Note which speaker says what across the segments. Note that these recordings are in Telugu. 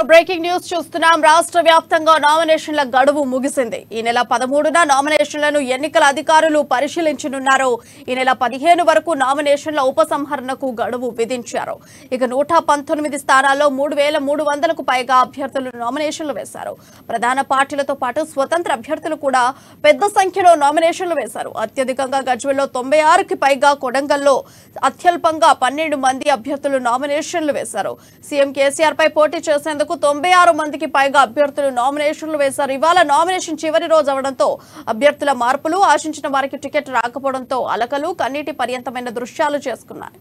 Speaker 1: బ్రేకింగ్ న్యూస్ చూస్తున్నాం. రాష్ట్ర వ్యాప్తంగా నామినేషన్ల గడువు ముగిసింది. ఈ నెల 13న నామినేషన్లను ఎన్నికల అధికారులు పరిశీలించనున్నారు. ఈ నెల 15 వరకు నామినేషన్ల ఉపసంహరణకు గడువు విధించారు. ఇక 119 స్థానాల్లో 3,300కు పైగా అభ్యర్థులు నామినేషన్లు వేశారు. ప్రధాన పార్టీలతో పాటు స్వతంత్ర అభ్యర్థులు కూడా పెద్ద సంఖ్యలో నామినేషన్లు వేశారు. అత్యధికంగా గజ్వేల్లో 96కి పైగా, కొడంగల్లో అత్యల్పంగా 12 మంది అభ్యర్థులు నామినేషన్లు వేశారు. సీఎం కేసీఆర్ పై పోటీ చేసేందుకు 96 మందికి పైగా అభ్యర్థులు నామినేషన్లు వేశారు. ఇవాళ నామినేషన్ చివరి రోజు అవడంతో అభ్యర్థుల మార్పులు, ఆశించిన వారికి టికెట్ రాకపోవడంతో అలకలు, కన్నీటి పర్యంతమైన దృశ్యాలు చేసుకున్నారు.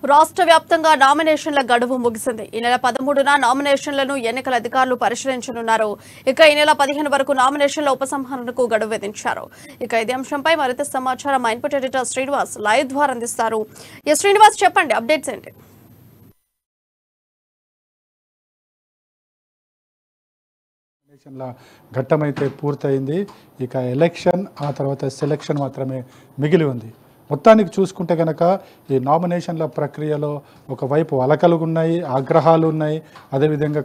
Speaker 1: రాష్ట్ర వ్యాప్తంగా నామినేషన్ల గడువు ముగిసింది. ఈ నెల 13న నామినేషన్లను ఎన్నికల అధికారులు పరిశీలించనున్నారు. ఇక ఈ నెల 15 వరకు నామినేషన్ల ఉపసంహరణకు గడువు విధించారు. ఇక ఇదే అంశంపై మరింత సమాచారం మా ఇన్పుట్ ఎడిటర్ శ్రీనివాస్ లైవ్ ద్వారా అందిస్తారు. శ్రీనివాస్, చెప్పండి, అప్డేట్స్ ఏంటి?
Speaker 2: ఘట్టమైతే పూర్తయింది. ఇక ఎలక్షన్, ఆ తర్వాత సెలక్షన్ మాత్రమే మిగిలి ఉంది. మొత్తానికి చూసుకుంటే కనుక ఈ నామినేషన్ల ప్రక్రియలో ఒకవైపు అలకలు ఉన్నాయి, ఆగ్రహాలు ఉన్నాయి, అదేవిధంగా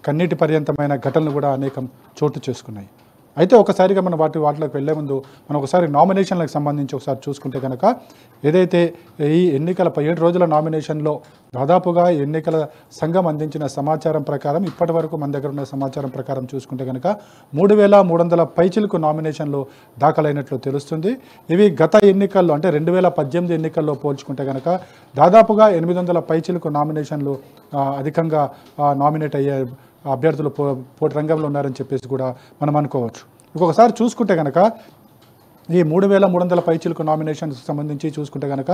Speaker 2: కన్నీటి పర్యంతమైన ఘటనలు కూడా అనేకం చోటు చేసుకున్నాయి. అయితే ఒకసారిగా మనం వాటిలోకి వెళ్లే ముందు మనం ఒకసారి నామినేషన్లకు సంబంధించి ఒకసారి చూసుకుంటే కనుక ఏదైతే ఈ ఎన్నికల 7 రోజుల నామినేషన్లో దాదాపుగా ఎన్నికల సంఘం అందించిన సమాచారం ప్రకారం ఇప్పటి వరకు మన దగ్గర ఉన్న సమాచారం ప్రకారం చూసుకుంటే కనుక 3,300 పైచిలకు నామినేషన్లు దాఖలైనట్లు తెలుస్తుంది. ఇవి గత ఎన్నికల్లో అంటే 2018 ఎన్నికల్లో పోల్చుకుంటే కనుక దాదాపుగా 800 పైచిలకు నామినేషన్లు అధికంగా నామినేట్ అయ్యే అభ్యర్థులు పోటీ రంగంలో ఉన్నారని చెప్పేసి కూడా మనం అనుకోవచ్చు. ఇంకొకసారి చూసుకుంటే కనుక ఈ 3,300 పైచిలకు నామినేషన్కి సంబంధించి చూసుకుంటే కనుక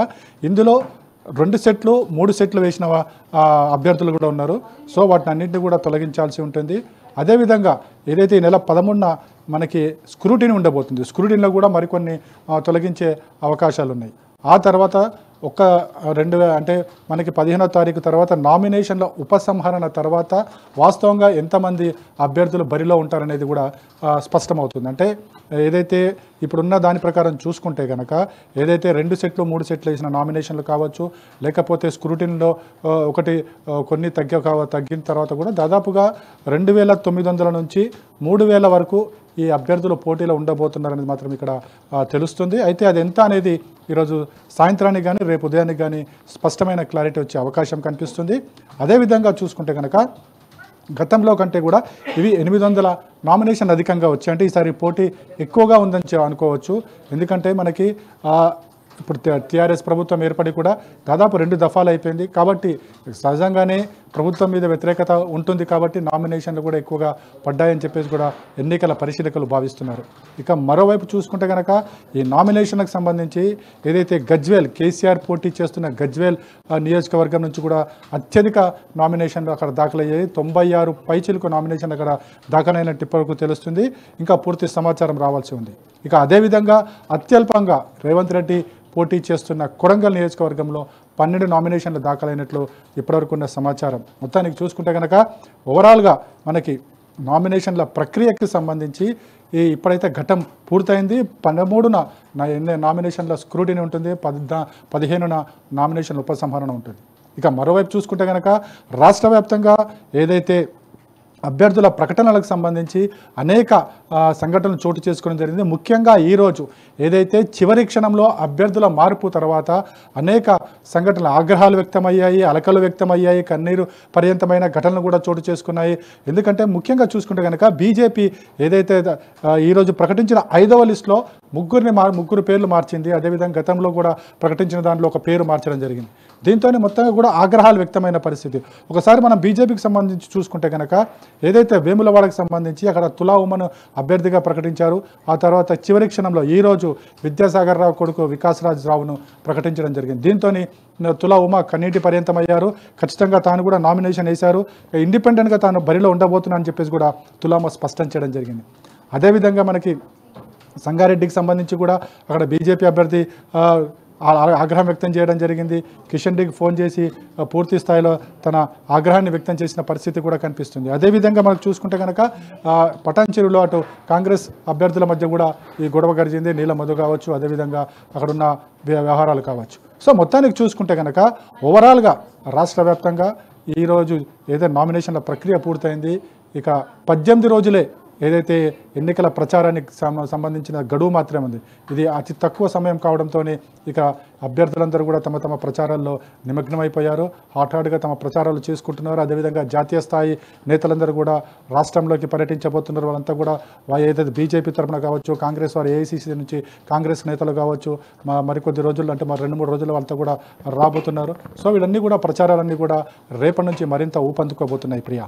Speaker 2: ఇందులో 2 సెట్లు 3 సెట్లు వేసిన అభ్యర్థులు కూడా ఉన్నారు. సో వాటిని అన్నింటినీ కూడా తొలగించాల్సి ఉంటుంది. అదేవిధంగా ఏదైతే ఈ నెల 13న మనకి స్క్రూటినీ ఉండబోతుంది, స్క్రూటినీలో కూడా మరికొన్ని తొలగించే అవకాశాలు ఉన్నాయి. ఆ తర్వాత అంటే మనకి 15వ తారీఖు తర్వాత నామినేషన్ల ఉపసంహరణ తర్వాత వాస్తవంగా ఎంతమంది అభ్యర్థులు బరిలో ఉంటారనేది కూడా స్పష్టమవుతుంది. అంటే ఏదైతే ఇప్పుడున్న దాని ప్రకారం చూసుకుంటే కనుక ఏదైతే 2 సెట్లు 3 సెట్లు వేసిన నామినేషన్లు కావచ్చు, లేకపోతే స్క్రూటినీలో కొన్ని తగ్గిన తర్వాత కూడా దాదాపుగా 2,900 నుంచి 3,000 వరకు ఈ అభ్యర్థులు పోటీలో ఉండబోతున్నారనేది మాత్రం ఇక్కడ తెలుస్తుంది. అయితే అది ఎంత అనేది ఈరోజు సాయంత్రానికి కానీ రేపు ఉదయానికి కానీ స్పష్టమైన క్లారిటీ వచ్చే అవకాశం కనిపిస్తుంది. అదేవిధంగా చూసుకుంటే కనుక గతంలో కంటే కూడా ఇవి 800 నామినేషన్ అధికంగా వచ్చాయి. అంటే ఈసారి పోటీ ఎక్కువగా ఉందని అనుకోవచ్చు. ఎందుకంటే మనకి ఇప్పుడు టీఆర్ఎస్ ప్రభుత్వం ఏర్పడి కూడా దాదాపు 2 దఫాలు అయిపోయింది. కాబట్టి సహజంగానే ప్రభుత్వం మీద వ్యతిరేకత ఉంటుంది కాబట్టి నామినేషన్లు కూడా ఎక్కువగా పడ్డాయని చెప్పేసి కూడా ఎన్నికల పరిశీలకులు భావిస్తున్నారు. ఇక మరోవైపు చూసుకుంటే కనుక ఈ నామినేషన్లకు సంబంధించి ఏదైతే గజ్వేల్ కేసీఆర్ పోటీ చేస్తున్న గజ్వేల్ నియోజకవర్గం నుంచి కూడా అత్యధిక నామినేషన్లు అక్కడ దాఖలయ్యాయి. 96 పైచిలకు నామినేషన్లు అక్కడ దాఖలైనట్టు ఇప్పటివరకు తెలుస్తుంది. ఇంకా పూర్తి సమాచారం రావాల్సి ఉంది. ఇక అదేవిధంగా అత్యల్పంగా రేవంత్ రెడ్డి పోటీ చేస్తున్న కొడంగల్ నియోజకవర్గంలో 12 నామినేషన్లు దాఖలైనట్లు ఇప్పటివరకు ఉన్న సమాచారం. మొత్తానికి చూసుకుంటే కనుక ఓవరాల్గా మనకి నామినేషన్ల ప్రక్రియకి సంబంధించి ఇప్పుడైతే ఘట్టం పూర్తయింది. 13న నామినేషన్ల స్క్రూటినీ ఉంటుంది, 15న నామినేషన్ల ఉపసంహరణ ఉంటుంది. ఇక మరోవైపు చూసుకుంటే కనుక రాష్ట్ర వ్యాప్తంగా ఏదైతే అభ్యర్థుల ప్రకటనలకు సంబంధించి అనేక సంఘటనలు చోటు చేసుకోవడం జరిగింది. ముఖ్యంగా ఈరోజు ఏదైతే చివరి క్షణంలో అభ్యర్థుల మార్పు తర్వాత అనేక సంఘటనలు, ఆగ్రహాలు వ్యక్తమయ్యాయి, అలకలు వ్యక్తమయ్యాయి, కన్నీరు పర్యంతమైన ఘటనలు కూడా చోటు చేసుకున్నాయి. ఎందుకంటే ముఖ్యంగా చూసుకుంటే కనుక బీజేపీ ఏదైతే ఈరోజు ప్రకటించిన 5వ లిస్టులో ముగ్గురు పేర్లు మార్చింది. అదేవిధంగా గతంలో కూడా ప్రకటించిన దాంట్లో ఒక పేరు మార్చడం జరిగింది. దీంతోనే మొత్తంగా కూడా ఆగ్రహాలు వ్యక్తమైన పరిస్థితి. ఒకసారి మనం బీజేపీకి సంబంధించి చూసుకుంటే కనుక ఏదైతే వేములవాడకు సంబంధించి అక్కడ తులా ఉమను అభ్యర్థిగా ప్రకటించారు. ఆ తర్వాత చివరి క్షణంలో ఈరోజు విద్యాసాగర్ రావు కొడుకు వికాసరాజ్ రావును ప్రకటించడం జరిగింది. దీంతో తులా ఉమ కన్నీటి పర్యంతమయ్యారు. ఖచ్చితంగా తాను కూడా నామినేషన్ వేశారు, ఇండిపెండెంట్గా తాను బరిలో ఉండబోతున్నా అని చెప్పేసి కూడా తులామ స్పష్టం చేయడం జరిగింది. అదేవిధంగా మనకి సంగారెడ్డికి సంబంధించి కూడా అక్కడ బీజేపీ అభ్యర్థి ఆగ్రహం వ్యక్తం చేయడం జరిగింది. కిషన్ రెడ్డికి ఫోన్ చేసి పూర్తి స్థాయిలో తన ఆగ్రహాన్ని వ్యక్తం చేసిన పరిస్థితి కూడా కనిపిస్తుంది. అదేవిధంగా మనకు చూసుకుంటే కనుక పటాన్చెరులో అటు కాంగ్రెస్ అభ్యర్థుల మధ్య కూడా ఈ గొడవ గడిచింది. నీల మధు కావచ్చు, అదేవిధంగా అక్కడున్న వ్యవహారాలు కావచ్చు. సో మొత్తానికి చూసుకుంటే కనుక ఓవరాల్గా రాష్ట్ర వ్యాప్తంగా ఈరోజు ఏదైతే నామినేషన్ల ప్రక్రియ పూర్తయింది. ఇక 18 రోజులే ఏదైతే ఎన్నికల ప్రచారానికి సంబంధించిన గడువు మాత్రమే ఉంది. ఇది అతి తక్కువ సమయం కావడంతో ఇక అభ్యర్థులందరూ కూడా తమ తమ ప్రచారాల్లో నిమగ్నమైపోయారు. హాట్గా తమ ప్రచారాలు చేసుకుంటున్నారు. అదేవిధంగా జాతీయ స్థాయి నేతలందరూ కూడా రాష్ట్రంలోకి పర్యటించబోతున్నారు. వాళ్ళంతా కూడా ఏదైతే బీజేపీ తరఫున కావచ్చు, కాంగ్రెస్ వారు ఏఐసీసీ నుంచి కాంగ్రెస్ నేతలు కావచ్చు, మరికొద్ది రోజుల్లో అంటే 2-3 రోజుల్లో వాళ్ళంతా కూడా రాబోతున్నారు. సో వీళ్ళన్నీ కూడా ప్రచారాలన్నీ కూడా రేపటి నుంచి మరింత ఊపందుకోబోతున్నాయి. ప్రియా,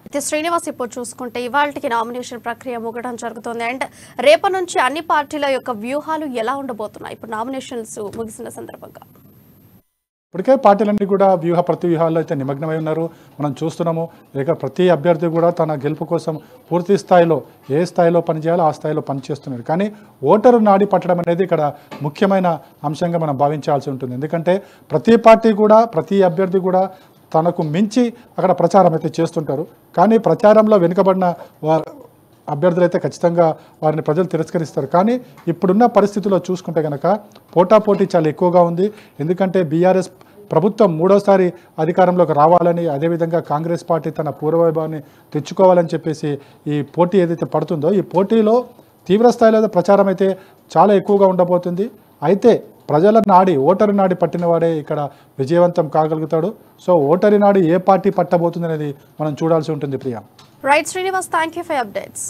Speaker 1: అయితే శ్రీనివాస్, ఇప్పుడు చూసుకుంటే ఇవాళకి నామినేషన్ ప్రక్రియ ముగడం జరుగుతుంది. అండ్ రేపటి నుంచి అన్ని పార్టీల యొక్క వ్యూహాలు ఎలా ఉండబోతున్నాయి ఇప్పుడు నామినేషన్స్ ముగిసిన సందర్భంగా?
Speaker 2: ఇప్పటికే పార్టీలన్నీ కూడా ప్రతి వ్యూహాల్లో అయితే నిమగ్నమై ఉన్నారు. మనం చూస్తున్నాము. ఇక ప్రతి అభ్యర్థి కూడా తన గెలుపు కోసం పూర్తి స్థాయిలో ఏ స్థాయిలో పనిచేయాలో ఆ స్థాయిలో పనిచేస్తున్నారు. కానీ ఓటరు నాడి పట్టడం అనేది ఇక్కడ ముఖ్యమైన అంశంగా మనం భావించాల్సి ఉంటుంది. ఎందుకంటే ప్రతి పార్టీ కూడా, ప్రతి అభ్యర్థి కూడా తనకు మించి అక్కడ ప్రచారం అయితే చేస్తుంటారు. కానీ ప్రచారంలో వెనుకబడిన అభ్యర్థులు అయితే ఖచ్చితంగా వారిని ప్రజలు తిరస్కరిస్తారు. కానీ ఇప్పుడున్న పరిస్థితుల్లో చూసుకుంటే కనుక పోటాపోటీ చాలా ఎక్కువగా ఉంది. ఎందుకంటే బీఆర్ఎస్ ప్రభుత్వం 3వసారి అధికారంలోకి రావాలని, అదేవిధంగా కాంగ్రెస్ పార్టీ తన పూర్వవైభవాన్ని తెచ్చుకోవాలని చెప్పేసి ఈ పోటీ ఏదైతే పడుతుందో, ఈ పోటీలో తీవ్రస్థాయిలో ప్రచారం అయితే చాలా ఎక్కువగా ఉండబోతుంది. అయితే ప్రజల నాడి, ఓటరి నాడి పట్టినవాడే ఇక్కడ విజయవంతం కాగలుగుతాడు. సో ఓటరి నాడి ఏ పార్టీ పట్టబోతుంది అనేది మనం చూడాల్సి ఉంటుంది. Priya,
Speaker 1: right Srinivas, thank you for updates.